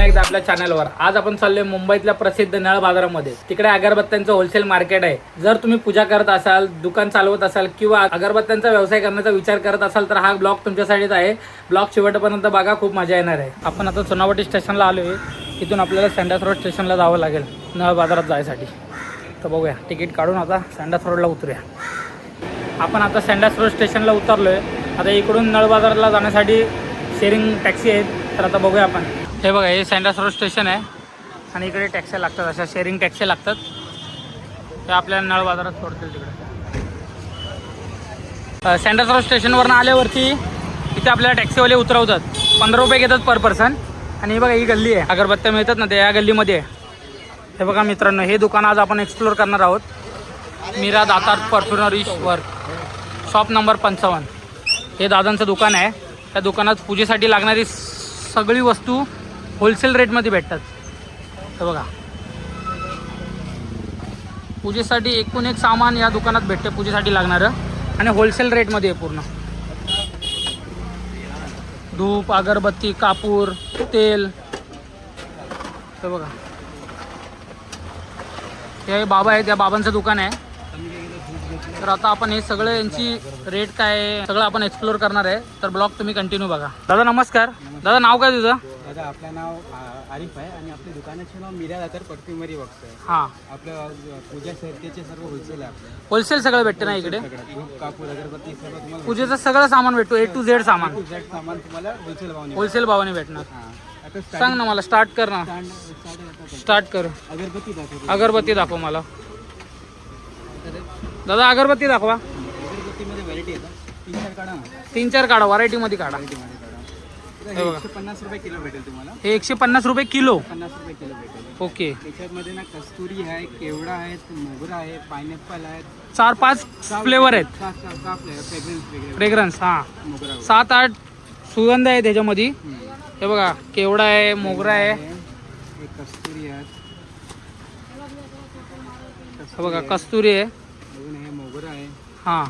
पुन्हा एकदा आपल्या चॅनलवर। आज आपण चाललोय मुंबईतल्या प्रसिद्ध नळ बाजारामध्ये। तिकडे अगरबत्त्यांचं होलसेल मार्केट आहे। जर तुम्ही पूजा करत असाल, दुकान चालवत असाल किंवा अगरबत्त्यांचा व्यवसाय करण्याचा विचार करत असाल तर हा ब्लॉग तुमच्यासाठीच आहे। ब्लॉग शेवटपर्यंत बघा, खूप मजा येणार आहे। आपण आता सोनावटी स्टेशनला आलोय। इथून आपल्याला सँडस रोड स्टेशनला जावं लागेल नळ बाजारात जायसाठी। तर बघूया, तिकीट काढून आता सँडस रोडला उतरूया। आपण आता सँडस रोड स्टेशनला उतरलोय। आता इकडून नळ बाजाराला जाण्यासाठी शेअरिंग टॅक्सी आहेत। तर आता बघूया आपण। हे बघा, हे सँडस रोड स्टेशन आहे आणि इकडे टॅक्सी लागतात, अशा शेअरिंग टॅक्सी लागतात। ते आपल्याला नळ बाजारात सोडतील तिकडे। सँडस रोड स्टेशनवरून आल्यावरती इथे आपल्याला टॅक्सीवाले उतरवतात। 15 रुपये घेतात पर पर्सन। आणि हे बघा, ही गल्ली आहे, अगरबत्त्या मिळतात ना, ते या गल्लीमध्ये आहे। हे बघा मित्रांनो, हे दुकान आज आपण एक्सप्लोर करणार आहोत। Meera Datar perfumery work, shop number 55। हे दादांचं दुकान आहे। त्या दुकानात पूजेसाठी लागणारी सगळी वस्तू होलसेल रेटमध्ये भेटतात। हे बघा, पूजेसाठी एकूण एक सामान या दुकानात भेटते, पूजेसाठी लागणारं, आणि होलसेल रेटमध्ये आहे पूर्ण। धूप, अगरबत्ती, कापूर, तेल। हे बघा, हे बाबा आहेत, त्या बाबांचं दुकान आहे। तर आता आपण हे सगळं यांची रेट काय आहे सगळं आपण एक्सप्लोर करणार आहे। तर ब्लॉग तुम्ही कंटिन्यू बघा। दादा नमस्कार। दादा नाव काय तुझं? दादा आपलं नाव आरिफ आहे आणि आपल्या दुकानाचे नाव मीरा दातार परफ्युमरी वर्क्स आहे। हां, आपलं पूजा साहित्याचे सर्व होलसेल आहे आपलं। होलसेल सगळं भेटते ना इकडे? धूप, कापूर, अगरबत्ती सर्व तुम्हाला पूजेचं सगळं सामान भेटतो, A to Z सामान। Z सामान तुम्हाला होलसेल भावाने होलसेल भावाने भेटणार। आता सांग ना मला, स्टार्ट कर ना, स्टार्ट कर। अगरबत्ती दाखवतो। अगरबत्ती दाखव मला दादा, अगरबत्ती दाखवा। अगरबत्तीमध्ये व्हरायटी येतात, 3-4 काढा ना। 3-4 काढा, व्हरायटीमध्ये काढा। हे 150 रुपये किलो भेटेल तुम्हाला। हे 150 रुपये किलो? 50 रुपये किलो भेटेल। ओके। त्याच्यामध्ये ना कस्तुरी आहे, केवडा आहे, मोगरा आहे, पायनॅपल आहे, 4-5 फ्लेवर आहेत। 6 फ्रेग्रन्स वेगळे फ्रेग्रन्स। हां, मोगरा 7-8 सुगंध आहे त्याच्यामध्ये। हे बघा, केवडा आहे, मोगरा आहे, एक कस्तुरी आहे, हे बघा कस्तुरी आहे, अजून हे मोगरा आहे। हां,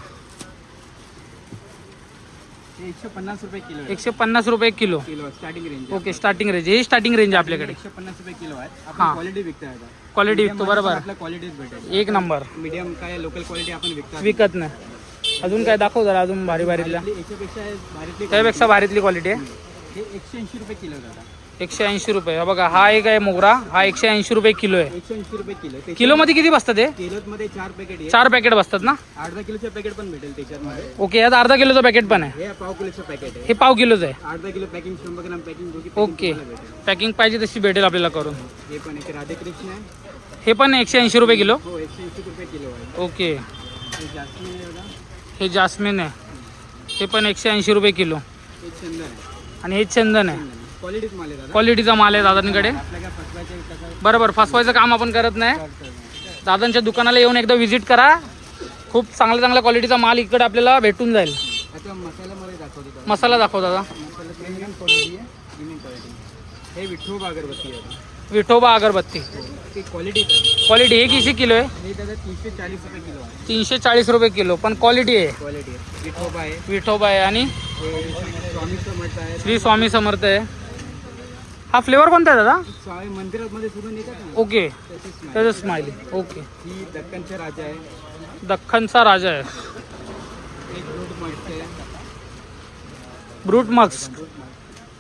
हे 150 रुपये किलो आहे। 150 रुपये kilo kilo starting range. Okay, starting range, ही स्टार्टिंग रेंज आहे आपल्याकडे। 150 रुपये किलो आहे। हां. आपण क्वालिटी विकता आता। क्वालिटी विकतो, बरोबर, आपल्या क्वालिटीज भेटेल। एक नंबर। मीडियम काय लोकल क्वालिटी आपण विकता विकत नाही। अजून काय दाखव जरा, अजून भारी भारीतल्या, याच्यापेक्षा भारीतली त्यापेक्षा भारीतली क्वालिटी आहे। हे 180 रुपये किलो दादा। 180 रुपये। हा बघा, हा एक आहे मोगरा, हा 180 रुपये किलो आहे। 180 रुपये किलो। किलो मध्ये किती बसतात हे? किलोत मध्ये 4 पॅकेट आहे। 4 पॅकेट बसतात ना? अर्धा किलोचं पॅकेट पण भेटेल त्याच्यामध्ये। ओके, यात अर्धा किलोचं पॅकेट पण आहे। हे पाव किलोचं पॅकेट आहे। हे पाव किलोचं आहे। अर्धा किलो पॅकिंग, 100 ग्राम पॅकिंग, दोघी ओके, पॅकिंग पाहिजे तशी भेटेल आपल्याला करून। हे पण एक राधेकृष्ण आहे। हे पण 180 रुपये किलो? हो, 180 रुपये किलो आहे। ओके। हे जास्मिन आहे बघा। हे जास्मिन आहे, हे पण 180 रुपये किलो। हे चंदन आहे आणि हे चंदन आहे। क्वालिटीच माल आहे दादा। क्वालिटीचा माल आहे दादांकडे। आपल्या काय फसवायचं कसं बरोबर, फसवायचं काम आपण करत नाही। करतो नाही। दादांच्या दुकानाला येऊन एकदा व्हिजिट करा, खूप चांगल्या क्वालिटीचा माल इकडे आपल्याला भेटून जाईल। आता मसाल्यामध्ये दाखवतो दादा। मसाला दाखव दादा। मसाला प्रीमियम क्वालिटी आहे, प्रीमियम क्वालिटी। हे विठोबा अगरबत्ती आहे। विठोबा अगरबत्ती, ती क्वालिटी आहे। क्वालिटी हे किती किलो आहे? हे दादा 340 रुपये किलो आहे। 340 रुपये किलो, पण क्वालिटी आहे। क्वालिटी आहे, विठोबा आहे। विठोबा आहे आणि हे स्वामी समर्थ आहे। श्री स्वामी समर्थ आहे। हा फ्लेवर कोणता आहे दादा? स्वामी मंदिरामध्ये सुगंध येतात ना, ओके, त्याची smell. त्याचं स्माइली। ओके, ही दक्कनचा राजा आहे। दख्खनचा राजा आहे। एक ब्रूट मठ आहे। ब्रूट मक्स।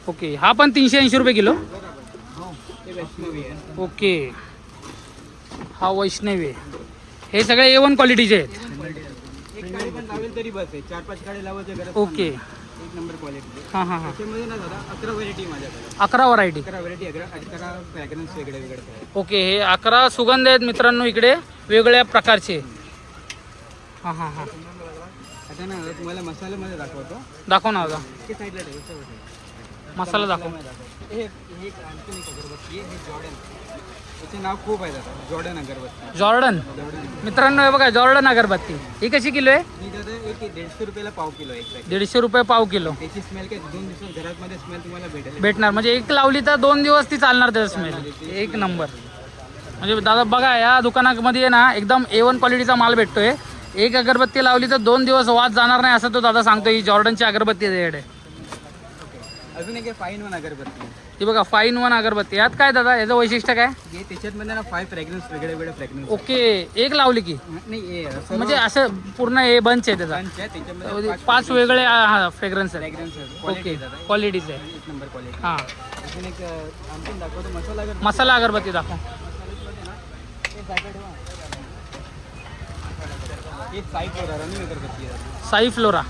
ओके, हा पण 380 रुपये किलो? हे वैष्णवी आहे। ओके, हा वैष्णवी आहे। हे सगळे A1 क्वालिटीचे आहेत। एक गाडी पण लावेल तरी बस आहे, 4-5 गाडी लावायची गरज ओके, एक नंबर क्वालिटी। हां हां हां, त्याच्यामध्ये ना दादा 11 व्हरायटी माझ्याकडे। 11 व्हरायटी। 11 व्हरायटी, 11 फ्रॅग्रन्स वेगळे वेगळे आहेत। ओके, हे 11 सुगंध आहेत मित्रांनो इकडे, वेगळ्या प्रकारचे। हां हां हां, आता ना तुम्हाला मसाल्यामध्ये दाखवतो। दाखव ना दादा, ते साईडला ठेव, मसाला दाखव। हे एक आणखी एक अगरबत्ती आहे, हे जॉर्डन। त्याचे नाव खूप आहे दादा, जॉर्डन अगरबत्ती। जॉर्डन मित्रांनो, हे बघा जॉर्डन अगरबत्ती। ही कशी किलो आहे? ही दादा एक 150 रुपयाला पाव किलो आहे एक पॅकेट। 150 रुपये पाव किलो त्याची स्मेल काय 2 दिवसात घरामध्ये स्मेल तुम्हाला भेटेल। भेटणार, म्हणजे एक लावली तर 2 दिवस ती चालणार त्याचा स्मेल। एक नंबर। म्हणजे दादा बघा, या दुकानामध्ये ना एकदम A1 क्वालिटीचा माल भेटतोय। एक अगरबत्ती लावली तर 2 दिवस वाद जाणार नाही असं तो दादा सांगतो। ही जॉर्डनची अगरबत्ती आहे। अजून एक 5-in-1 अगरबत्ती। ही बघा 5 in 1 अगरबत्ती. यात काय दादा याचं वैशिष्ट्य काय? हे त्याच्यातमध्ये ना 5 फ्रॅग्रन्स वेगळे वेगळे फ्रॅग्रन्स. ओके, एक लावली की नाही हे सर्व म्हणजे असं पूर्ण हे बंच आहे त्याचा. bunch आहे, त्याच्यामध्ये 5 वेगळे फ्रेग्रन्स आहे. फ्रॅग्रन्स ओके, क्वालिटीच आहे. एक नंबर क्वालिटी. हां, अजून एक आणखीन दाखवतो मसाला अगरबत्ती. मसाला अगरबत्ती दाखव. हे साई फ्लोरा रनिंग अगरबत्ती आहे. साई फ्लोरा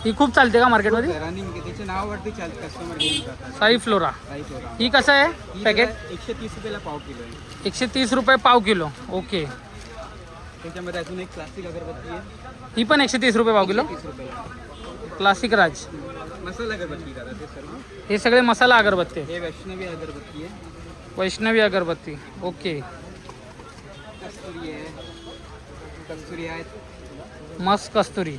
ही खूप चालते का मार्केटमध्ये? रनिंग त्याच्या नावावरती चालतं, कस्टमर घेऊन जातात. साई फ्लोरा साई फ्लोरा ही कसं आहे ही पॅकेट? जरा 130 रुपयाला पाव किलो आहे. 130 रुपये पाव किलो. ओके, त्याच्यामध्ये अजून एक प्लास्टिक अगरबत्ती आहे, ही पण 130 रुपये पाव किलो. 30 रुपयाला. क्लासिक राज, मसाला अगरबत्ती करा ते सर्व. हे सगळे मसाला अगरबत्ती आहे. हे वैष्णवी अगरबत्ती आहे. वैष्णवी अगरबत्ती. ओके, कस्तुरी आहे. कस्तुरी आहेत. मस्त कस्तुरी.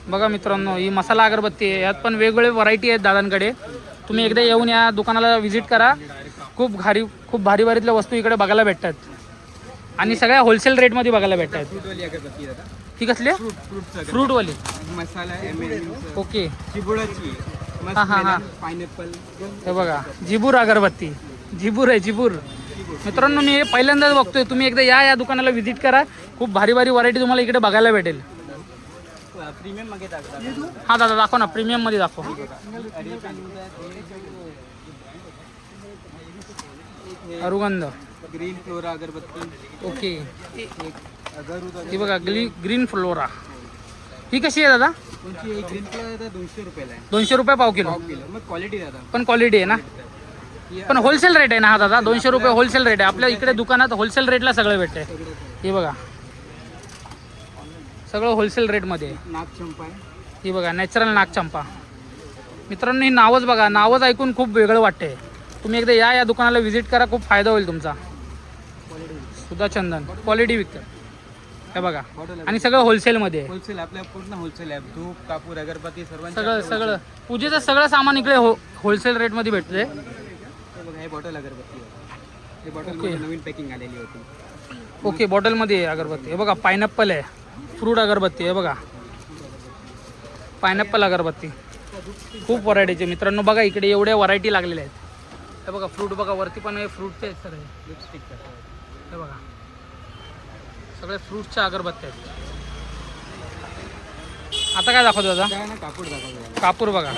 बघा मित्रांनो, ही मसाला अगरबत्ती आहे. यात पण वेगवेगळे व्हरायटी आहेत दादांकडे. तुम्ही एकदा येऊन या दुकानाला व्हिजिट करा. खूप भारी भारीतल्या वस्तू इकडे बघायला भेटतात आणि सगळ्या होलसेल रेटमध्ये बघायला भेटतात. फ्रूटवाली अगरबत्ती आहे दादा. ही कसली? फ्रूटचं फ्रूटवाली. मसाला आहे. ओके, चिबुडाची हा, हा, हा. पायनॅपल. हे बघा जिबूर अगरबत्ती. जिबूर आहे, जिबूर. मित्रांनो, मी हे पहिल्यांदाच बघतोय. तुम्ही एकदा या दुकानाला व्हिजिट करा. खूप भारी व्हरायटी तुम्हाला इकडे बघायला भेटेल. प्रीमियम मध्ये टाकतात. हा दादा दाखव ना, प्रीमियम मध्ये दाखव. अरुगंध. ग्रीन फ्लोरा अगरबत्ती. ओके, अगरू ही बघा ग्रीन फ्लोरा. ही कशी आहे दादा? तुमची एक ग्रीन फ्लोरा 200 रुपयाला आहे. 200 रुपये पाव किलो. पाव किलो. मग क्वालिटी दादा. पण क्वालिटी आहे ना? पण होलसेल रेट आहे ना हा दादा? 200 रुपये होलसेल रेट आहे. आपल्या इकडे दुकानात होलसेल रेटला सगळं भेटते. हे बघा सगळं होलसेल रेटमध्ये आहे. नागचंपा आहे. ही बघा नॅचरल नागचंपा. मित्रांनो, ही नावच बघा, नावच ऐकून खूप वेगळं वाटते. तुम्ही एकदा या दुकानाला व्हिजिट करा, खूप फायदा होईल तुमचा. सुधा चंदन क्वालिटी विकतात. हे बघा, आणि सगळं होलसेलमध्ये आहे. होलसेल आपल्या पूर्ण होलसेल आहे. धूप, कापूर, अगरबत्ती सगळं पूजेचं सगळं सामान इकडे होलसेल रेटमध्ये भेटते. बघा हे बॉटल अगरबत्ती आहे. हे बॉटल नवीन पॅकिंग आलेली होती. ओके, बॉटलमध्ये अगरबत्ती. हे बघा पायनॅपल आहे, फ्रूट अगरबत्ती आहे. बघा पायनॅपल अगरबत्ती. खूप व्हरायटीचे मित्रांनो. बघा इकडे एवढ्या व्हरायटी लागलेल्या आहेत. हे बघा फ्रूट बघा, वरती पण हे फ्रूटचे आहेत सर. लिपस्टिक. हे बघा सगळे फ्रूटच्या अगरबत्त्या आहेत. आता काय दाखवतो दादा? काय ना कापूर दाखवतो. कापूर बघा,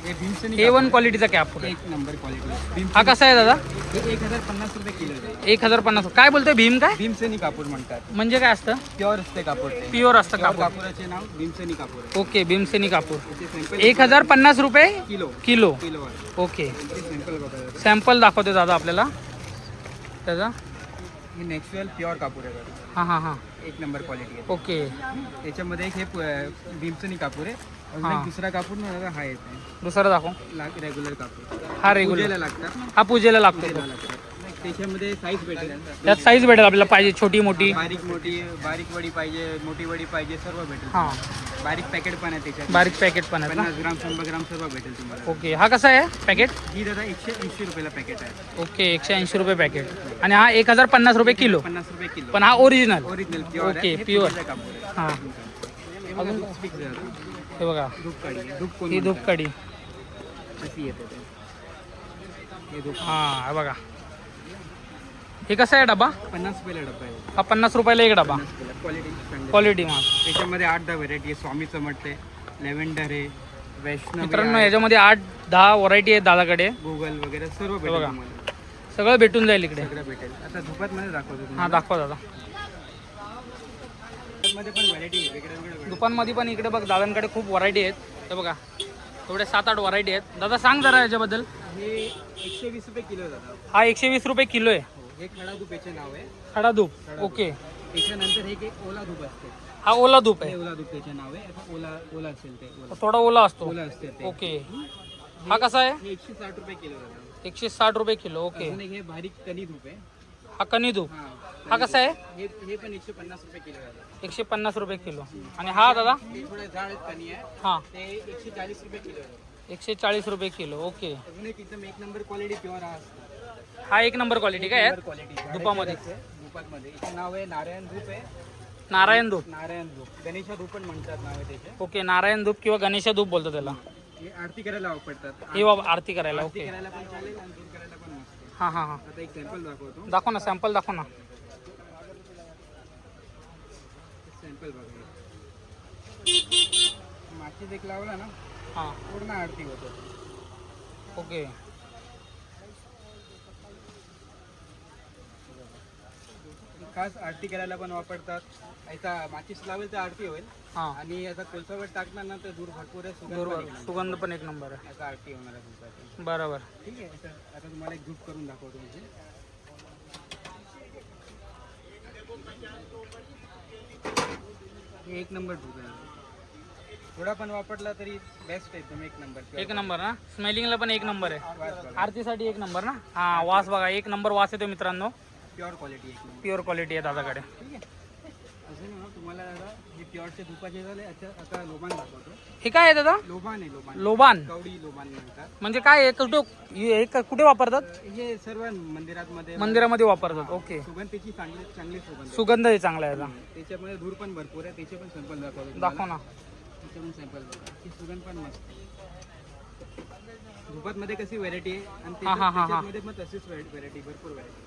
हे भीमसेनी A1 क्वालिटीचा कापूर आहे. एक नंबर क्वालिटी. हा कसा आहे दादा? हे 1050 रुपये किलो आहे. 1050. काय बोलतोय भीम? काय भीमसेनी कापूर म्हणतात. म्हणजे काय असतं? प्युअर असते कापूर ते. प्युअर असतं Pure कापूर. कापूराचे नाव भीमसेनी कापूर आहे. ओके, भीमसेनी कापूर. त्याचे सॅम्पल 1050 रुपये किलो किलो. किलो आहे. ओके, ते सॅम्पल बघा. सॅम्पल दाखवते दादा आपल्याला त्याचा. हे नॅचरल प्युअर कापूर आहे. हां हां हां, एक नंबर क्वालिटी आहे. ओके. त्याच्यामध्ये एक हे भीमसेनी कापूर आहे. अजून हां. एक दुसरा कापूर ना दादा हा येत आहे. दुसरा दाखव. रेग्युलर कापूर. हा रेग्युलर, पूजेला लागतात. हा पूजेला लागतो. पूजेला लागतात. त्याच्यामध्ये साईज भेटेल. त्यात साईज भेटेल आपल्याला, पाहिजे छोटी मोठी. बारीक बारीक वडी पाहिजे, मोठी वडी पाहिजे, सर्व भेटेल. हां, बारीक पॅकेट पण आहे त्याच्यात. बारीक पॅकेट पण आहे ना? 50 ग्राम 100 ग्राम सर्व भेटेल तुम्हाला. ओके, हा कसा आहे पॅकेट? ही दादा 180 रुपयाला पॅकेट आहे. ओके, 180 रुपये पॅकेट. आणि हा 1050 रुपये किलो. 50 रुपये किलो. पण हा ओरिजिनल. ओरिजिनल प्युअर ओके, आहे. प्युअर. पूजेचं कापूर आहे. हां, अजून स्टिक दादा. हे बघा धूप काढी. धूप कोण ही धूप कढी. कशी येते ते. हे धूप हां, हे बघा हे कसं आहे डबा? 50 रुपयाला डब्बा आहे. हा 50 रुपयाला एक डबा. क्वालिटी क्वालिटी माल. त्याच्यामध्ये 8-10 व्हरायटी आहे. स्वामी चमट आहे, लेव्हेंडर आहे, वैष्णव मित्रांनो, याच्यामध्ये 8-10 व्हरायटी आहेत दादाकडे. गुगल वगैरे सर्व भेटेल बघा. तुम्हाला. सगळं भेटून जाईल इकडे. सगळं भेटेल. आता धुपात मध्ये दाखवतो हां, तुम्हाला. दाखवा दादा. मध्ये पण व्हरायटी वेगळ्या दुकानमध्ये पण इकडे बघ दादांकडे खूप व्हरायटी आहेत. हे बघा एवढे 7-8 व्हरायटी आहेत. दादा सांग जरा याच्याबद्दल. हे 120 रुपये किलो दादा. हा 120 रुपये किलो आहे. हे खडा धूप याचे नाव आहे. खडा धूप. ओके, त्याच्यानंतर हे ओला धूप असते. हा ओला धूप हे आहे. ओला धूप त्याचे नाव आहे. आता ओला असेल ते थोडा ओला असतो. ओला असते ते. ओके, हा कसा आहे? हे 160 रुपये किलो दादा. 160 रुपये किलो. ओके, अजून एक हे बारीक कणी धूप आहे. हा कणी धूप. हा हा कसा आहे? हे पण 150 रुपये किलो दादा. 150 रुपये किलो. आणि हा दादा? हे थोडं जाड कणी आहे. हां, ते 140 रुपये किलो आहे. 140 रुपये किलो. ओके, अजून एक एकदम एक नंबर क्वालिटी प्युअर आहे. हा 1 नंबर क्वालिटी काय आहे? क्वालिटी धुपामध्ये. धुपामध्ये याचे नाव आहे नारायण धूप आहे. नारायण धूप. नारायण धूप, गणेशा धूप पण म्हणतात नाव आहे त्याचे. ओके, नारायण धूप किंवा गणेश धूप बोलतो त्याला. हे आरती करायला वापरतात. हे बाबा आरती करायला. आरती ओके. करायला पण चालेल आणि दूर करायला पण मस्त. हां हां हां. आता एक सॅम्पल दाखवतो. दाखव ना सॅम्पल दाखव ना. सॅम्पल बघा. माचीस एक लावला ना हां. पूर्ण आरती होतो. ओके. खास आरती करायला पण वापरतात. याचा माचीस लावेल तर आरती होईल हां. आणि आता कोळसावर टाकणार ना तर दूर भरपूर आहे, सुगंध पण बरोबर. येणार. सुगंध पण एक नंबर आहे. याचा आरती होणार आहे तुमचा. बरोबर. ठीक आहे. आता तुम्हाला एक धूप करून दाखवतो म्हणजे. हे एक नंबर धूप आहे. थोडा पण वापरला तरी बेस्ट आहे. तुम्ही एक नंबर. एक नंबर ना. स्मेलिंगला पण एक नंबर आहे. वास बघा. आरतीसाठी एक नंबर ना. हां वास बघा एक नंबर वास येतो मित्रांनो. प्युअर क्वालिटी एक नंबर. प्युअर क्वालिटी आहे दादाकडे. ठीक आहे. अजून ना तुम्हाला दादा हे प्युअरचे धुपाचे झाले. आता लोबान दाखवतो. हे काय आहे दादा? लोबान आहे. लोबान लोबान कवडी लोबान म्हणतात. म्हणजे काय आहे? कुठे वापरतात? हे सर्व मंदिरामध्ये मंदिरामध्ये वापरतात. ओके. सुगंध त्याची चांगली चांगली सुगंध आहे. सुगंध आहे चांगला आहे याचा. त्याच्यामध्ये धूर पण भरपूर आहे. त्याचे पण सॅम्पल दाखवतो. दाखव ना. त्याचे पण सॅम्पल ती सुगंध पण मस्त. धुपात मध्ये कशी व्हरायटी आहे आणि हा, हा, हा, हा. त्याच्यामध्ये पण तशीच व्हरायटी भरपूर व्हरायटी.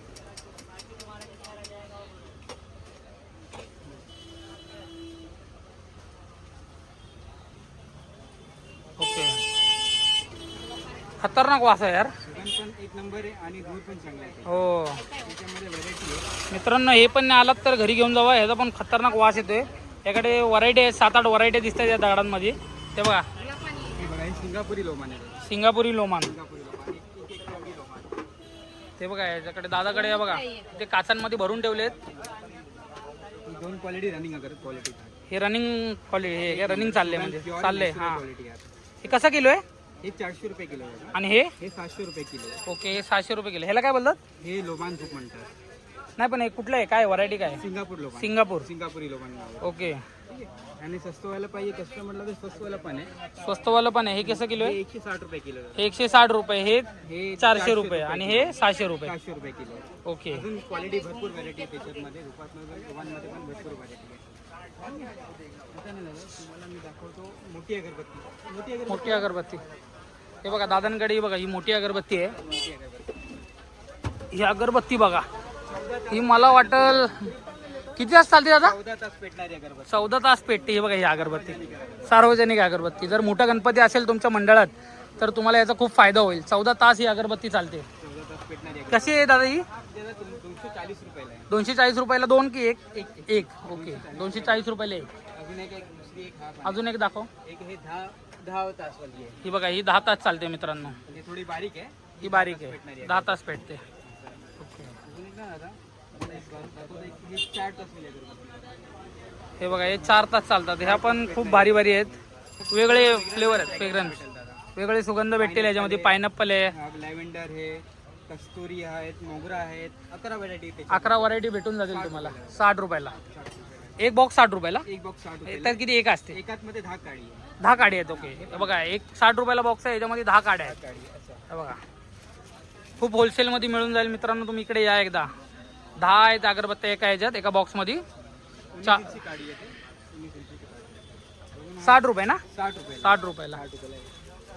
ओके. खतरनाक वास आहे यार. सुगंध पण एक नंबर आहे आणि धूर पण चांगला आहे. हो त्याच्यामध्ये व्हरायटी आहे. मित्रांनो हे पण नाही आलात तर घरी घेऊन जावा. ह्याचा पण खतरनाक वास येतोय. याकडे व्हरायटी आहे 7-8 व्हरायटी दिसतात या दगडांमध्ये. ते बघा हे बघा हे सिंगापुरी लोमान आहे. सिंगापुरी लोमान. सिंगापुरी लोमान एक कवडी लोमान. ते बघा याच्याकडे दादाकडे बघा ते काचांमध्ये भरून ठेवलेत. ही दोन क्वालिटी रनिंग अगर क्वालिटी हे रनिंग क्वालिटी हे रनिंग चालले म्हणजे चाललंय. हां क्वालिटी आहे. हे कसं किलो आहे? हे 400 रुपये किलो आहे. आणि हे हे 700 रुपये किलो आहे. ओके हे 600 रुपये किलो. ह्याला काय बोलतात? हे लोबान धूप म्हणतात. नाही पण हे कुठलं आहे काय व्हरायटी काय? सिंगापूर लोबान. सिंगापूर. सिंगापुरी लोबान नाव आहे. ओके. ठीक आहे. आणि स्वस्तवाला पाहिजे कस्टमरला तर स्वस्तवाला पण आहे. स्वस्तवालं पण आहे. हे कसं किलो हे आहे? 160 रुपये किलो आहे. हे 160 रुपये. हे हे 400 रुपये आणि हे 600 रुपये. 700 रुपये किलो आहे. ओके. अजून क्वालिटी भरपूर व्हरायटी आहे त्याच्यामध्ये. धुपातमध्ये लोबानमध्ये पण भरपूर व्हरायटी आहे. आता नाही दादा तुम्हाला मी दाखवतो मोठी अगरबत्ती. मोठी अगरबत्ती. मोठी अगरबत्ती. हे बघा दादांकडे ही बघा ही मोठी अगरबत्ती आहे. मोठी अगरबत्ती. ही अगरबत्ती बघा ही मला वाटल किती तास चालते दादा? 14 तास पेटणारी अगरबत्ती. 14 तास पेटते. हे बघा ही अगरबत्ती सार्वजनिक अगरबत्ती. जर मोठा गणपती असेल तुमच्या मंडळात तर तुम्हाला याचा खूप फायदा होईल. 14 तास ही अगरबत्ती चालते. 14 तास पेटणारी अगरबत्ती. कशी आहे दादा ही? त्याला 240 रुपयाला आहे. 240 रुपयाला दोन की एक? एक. ओके 240 रुपयाला एक. अजून एक दुसरी एक हा अजून एक दाखव. एक हे 10 तास वाली आहे. ही बघा ही 10 तास चालते मित्रांनो. म्हणजे थोडी बारीक आहे. ही बारीक आहे 10 तास पेटते. ओके. अजून एक ना दादा मला एक दाखवतो. हे 4 तास वाली अगरबत्ती. हे बघा हे 4 तास चालतात. ह्या पण खूप भारी भारी आहेत. वेगळे फ्लेवर आहेत. फ्रेग्रन्स वेगळे सुगंध भेटतील याच्यामध्ये. पायनॅपल आहे. लॅव्हेंडर आहे, कस्तुरी आहेत, मोगरा आहेत. 11 व्हरायटी. 11 व्हरायटी भेटून जातील तुम्हाला 60 रुपयाला. एक बॉक्स 60 रुपयाला. एक बॉक्स 60 रुपये. तर किती एक असते? एकात मध्ये 10 काडी आहे. 10 काडी आहेत. ओके हे बघा एक 60 रुपयाला बॉक्स आहे. याच्यामध्ये 10 काड्या आहेत. काडी असं. हे बघा खूप होलसेलमध्ये मिळून जाईल मित्रांनो. तुम्ही इकडे या एकदा. 10 आहेत अगरबत्त्या एका ह्याच्यात एका बॉक्समध्ये. 19 इंची काडी येते. 19 इंची काडी. 60 रुपये ना? 60 रुपये. 60 रुपयाला. 60 रुपयाला आहे.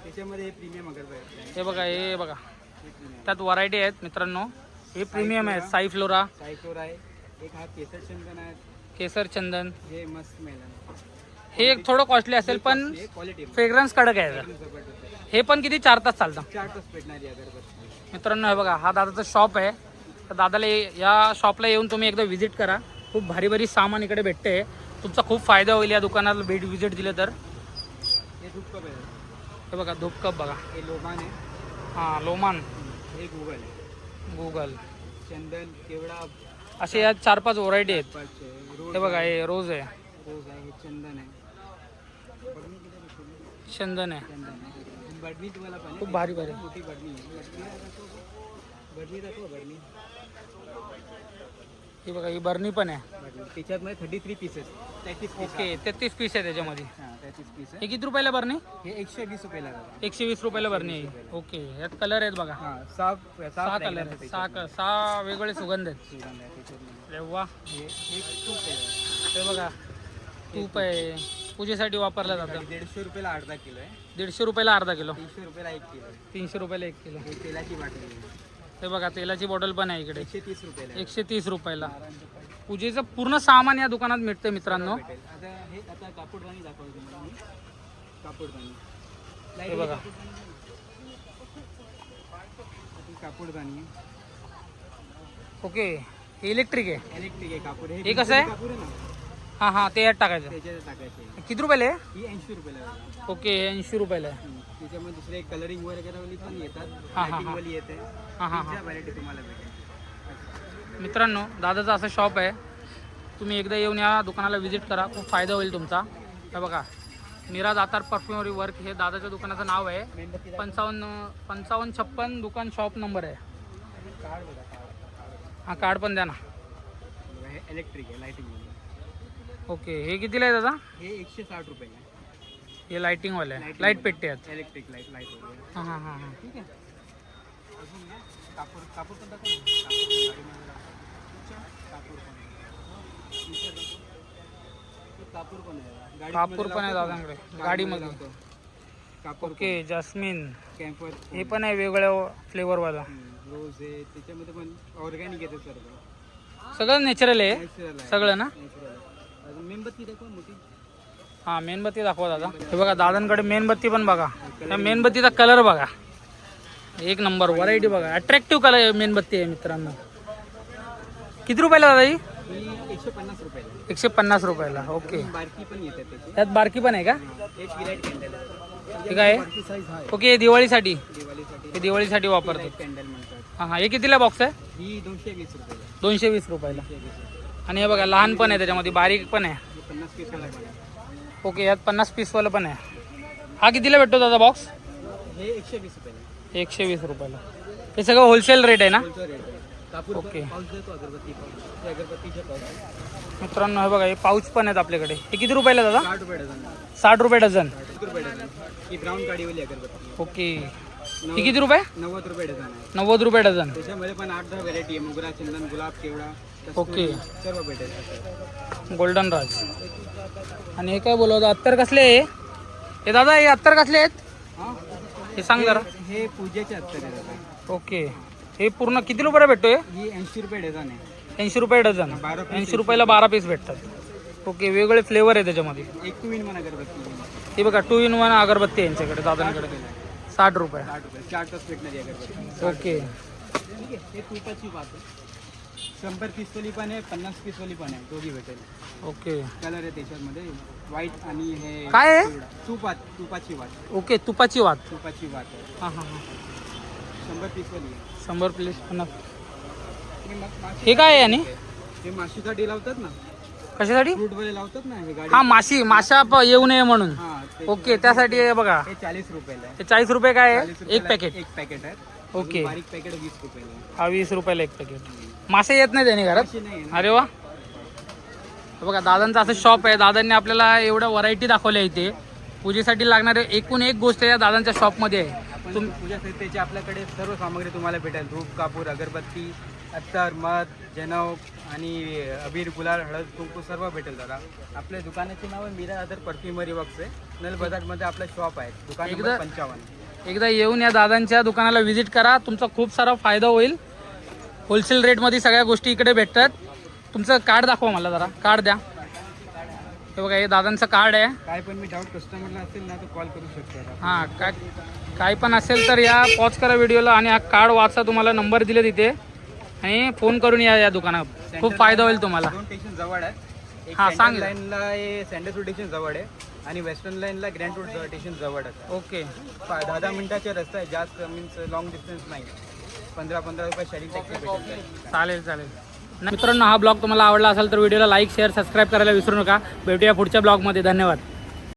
त्याच्यामध्ये हे प्रीमियम अगरबत्ती आहे. हे बघा हे बघा हे प्रीमियम. त्यात व्हरायटी आहेत मित्रांनो. हे प्रीमियम आहेत. साई फ्लोरा, सायफ्लोर आहे. एक हा केसर चंदन आहे. केसर चंदन. हे मस्त मेलन. हे एक थोडं कॉस्टली असेल पण हे क्वालिटी फ्रेग्रन्स कडक आहे याचा. जबरदस्त आहे. हे पण किती 4 तास चालतं 4 तास पेटणारी अगरबत्ती. मित्रांनो. हे बघा हा दादाचं शॉप आहे. तर दादाला या शॉपला येऊन तुम्ही एकदा व्हिजिट करा. खूप भारी भारी सामान इकडे भेटते. तुमचा खूप फायदा होईल या दुकानाला व्हिजिट दिलं तर. हे धूपकप आहे. हे बघा धूपकप बघा. हे लोबान आहे. हां लोमान. हे गुगल आहे. गुगल चंदन केवडा असे या 4-5 व्हरायटी आहेत. पाचशे. रोज हे बघा हे रोज आहे. रोज आहे. हे चंदन आहे. बडणी किती आहे? चंदन आहे. चंदन आहे. बडणी तुम्हाला पाहिजे. खूप भारी भारी. मोठी बडणी आहे. बडणी दाखव बडणी. ही बघा ही बर्नी पण आहे. बडणी. त्याच्यात 33 पीसेस. 33 पीस. ओके 33 पीस आहे त्याच्यामध्ये. हां 33 पीस आहे. हे किती रुपयाला बर्नी? हे 120 रुपयाला आहे. 120 रुपयाला बर्नी आहे. ओके यात कलर आहेत बघा. हां 6 6 कलर आहेत. 6 वेगवेगळे सुगंध आहेत. सुगंध आहे त्याच्यात. अरे वा. हे तूप आहे. हे बघा तूप आहे. पूजेसाठी वापरलं जातं. 150 रुपयाला अर्धा किलो आहे. 150 रुपयाला अर्धा किलो, 300 रुपयाला 1 किलो आहे. 300 रुपयाला 1 किलो. ही तेलाची बाटली आहे. हे बघा तेलाची बॉटल पण आहे इकडे 130 रुपयाला आहे. 130 रुपयाला. पूजेचं पूर्ण सामान या दुकानात मिळतं मित्रांनो. भेटेल. आता कापूरदानी दाखवतो तुम्हाला मी. कापूरदानी. हे बघा कापूरदानी आहे. ओके, इलेक्ट्रिक आहे. इलेक्ट्रिक आहे कापूर. हे कसं आहे? कापूर आहे ना, हां हां, ते यात टाकायचं. त्याच्यात टाकायचे. किती रुपयाला आहे? ही 80 रुपयाला आहे. ओके, 80 रुपयाला आहे. त्याच्यामध्ये दुसरे कलरिंग वगैरे पण येतात. हा. लाइटिंग वाली येते. हां हां. त्या व्हरायटी तुम्हाला भेटेल. मित्रांनो, दादाचं असं शॉप आहे. तुम्ही एकदा येऊन या दुकानाला व्हिजिट करा, खूप फायदा होईल तुमचा. हे बघा, मीरा दातार परफ्युमरी वर्क हे दादाच्या दुकानाचं नाव आहे. 5556 दुकान शॉप नंबर आहे. कार्ड बघा, हां, कार्ड पण द्या ना. हे इलेक्ट्रिक आहे, लाइटिंग वाली. ओके, हे कितीला आहे दादा? हे 160 रुपयाला आहे. हे लाइटिंगवाले आहे, लाईट पेटते आहेत. इलेक्ट्रिक लाईट वगैरे. हां हां हां हां. ठीक आहे. अजून ना कापूर कापूर पण दाखव ना. कापूर पण कापूर पण आहे. कापूर पण आहे दादांकडे गाडीमध्ये. कापूर ओके, जास्मिन कॅम्पर हे पण आहे वेगळ्या फ्लेवरवाला. रोज आहे. त्याच्यामध्ये पण ऑर्गॅनिक येते सर्व. सगळं नॅचरल आहे नॅचरल आहे. सगळं ना. नॅचरल आहे. अजून मेणबत्ती दाखव मोठी. हां, मेणबत्ती दाखवा दादा. हे बघा दादांकडे मेणबत्ती पण बघा. त्या मेणबत्तीचा कलर बघा, एक नंबर व्हरायटी बघा. अट्रॅक्टिव्ह कलर मेणबत्ती आहे मित्रांनो. किती रुपयाला दादा ही? ही 150 रुपयाला. 150 रुपयाला. ओके, बारकी पण येते त्याची. त्यात बारकी पण आहे का? एक लाईट कॅन्डल आहे. हे काय आहे? बारकी साईज आहे. ओके, दिवाळीसाठी. दिवाळीसाठी हे दिवाळीसाठी वापरतात. लाईट कॅन्डल म्हणतात. हां हां, हे कितीला बॉक्स आहे? ही 220 रुपयाला. 220 रुपयाला. 220 रुपये. आणि हे बघा लहान पण आहे त्याच्यामध्ये, बारीक पण आहे. ही 50 पीसवाला पण आहे. ओके, यात 50 पीसवालं पण आहे. हा कितीला भेटतो दादा बॉक्स? हे 120 रुपयाला. 120 रुपयाला. हे सगळं होलसेल रेट आहे ना? होलसेल रेट आहे. कापूर ओके. पाऊच देतो, अगरबत्ती पाऊच. हे अगरबत्तीचे पाऊच. मित्रांनो हे बघा, हे पाऊच पण आहेत आपल्याकडे. हे किती रुपयाला दादा? 60 रुपये डझन. 60 रुपये डझन. 60 रुपये डझन. ही ब्राऊन काडीवाली अगरबत्ती. ओके, ही किती रुपये? 90 रुपये डझन आहे. 90 रुपये डझन. त्याच्यामध्ये पण 8-10 व्हरायटी आहे. मोगरा, चंदन, गुलाब, केवडा, ओके. सर्व भेटेल. गोल्डन राज. आणि हे काय बोलवतं, अत्तर कसले आहे हे दादा? हे अत्तर कसले आहेत हां, हे सांग जरा. हे पूजेचे अत्तर आहे दादा. ओके, हे पूर्ण किती रुपयाला भेटतोय? ही 80 रुपये डझन आहे. 80 रुपये डझन. 80 रुपयाला 12 पीस भेटतात. ओके, वेगवेगळे फ्लेवर आहे त्याच्यामध्ये. एक 2 in 1 अगरबत्ती. हे बघा 2 in 1 अगरबत्ती आहे यांच्याकडे दादांकडे. 60 रुपये. 60 रुपये. 4 तास भेटणारी अगरबत्ती. ओके, ठीक आहे. हे तुपाची वात आहे. 100 पीसवाली पण आहे, 50 पीसवाली पण आहे. दोघी भेटेल. ओके. कलर आहे त्याच्यामध्ये व्हाईट आणि हे काय आहे? पिवळा. तुपाची वात. ओके, तुपाची वात. तुपाची वात आहे. हां हां हां. 100 पीसवाली आहे. 100 प्लेस 50. हे माशी- हे काय आहे आणि हे माशीसाठी लावतात ना, कशासाठी? फ्रूट वाले लावतात ना, हे गाडी. हां, माशा येऊ नये म्हणून. हां, ते- ओके, त्यासाठी हे बघा. हे 40 रुपयाला आहे. हे 40 रुपये काय आहे? 40 एक रुपयाला पॅकेट. एक पॅकेट आहे. ओके. बारीक पॅकेट 20 रुपयाला आहे. हा 20 रुपयाला एक पॅकेट. मासे येत नाही त्याने घरात? माशी नाही ना. अरे वा. हे बघा दादांचं असं शॉप आहे. दादांनी आपल्याला एवढ्या व्हरायटी दाखवल्या इथे. पूजेसाठी लागणारे एकूण एक गोष्ट या दादांच्या शॉपमध्ये आहे. आपण पूजा साहित्याची आपल्याकडे सर्व सामग्री तुम्हाला भेटेल. धूप, कापूर, अगरबत्ती, अत्तर, मध, जनव आणि अबीर, गुलाल, हळद, कुंकू सर्व भेटेल दादा. आपल्या दुकानाचे नाव आहे मीरा दादर परफ्युमरी वर्क्स आहे. नल बाजारमध्ये आपलं शॉप आहे. दुकान नंबर एकदा- 55. एकदा येऊन या दादांच्या दुकानाला व्हिजिट करा, तुमचा खूप सारा फायदा होईल. होलसेल रेटमध्ये सगळ्या गोष्टी इकडे भेटतात. तुमचं कार्ड दाखवा मला जरा, कार्ड द्या. हे बघा, हे दादांचं कार्ड आहे. काय पण मी डाऊट कस्टमरला असेल ना तर कॉल करू शकतो. हां, काय पण असेल तर या पॉज करा व्हिडिओला आणि हा कार्ड वाचा. तुम्हाला नंबर दिले तिथे आणि फोन करून या दुकानात. खूप फायदा होईल तुम्हाला. 2 स्टेशन जवळ आहे. एक हां, सांग. सेंट्रल लाईनला हे सँडल रोड स्टेशन जवळ आहे आणि वेस्टर्न लाईनला ग्रँड रोड स्टेशन जवळ आहे. ओके. 10-10 मिनिटाचा रस्ता आहे. जास्त मीन्स लॉंग डिस्टन्स नाही. 15-15 रुपये शेअरिंग टॅक्सी भेटेल. चालेल चालेल. मित्रांनो, हा ब्लॉग तुम्हाला आवडला असेल तर व्हिडिओला लाईक, शेअर, सबस्क्राईब करायला विसरू नका. भेटूया पुढच्या ब्लॉगमध्ये. धन्यवाद.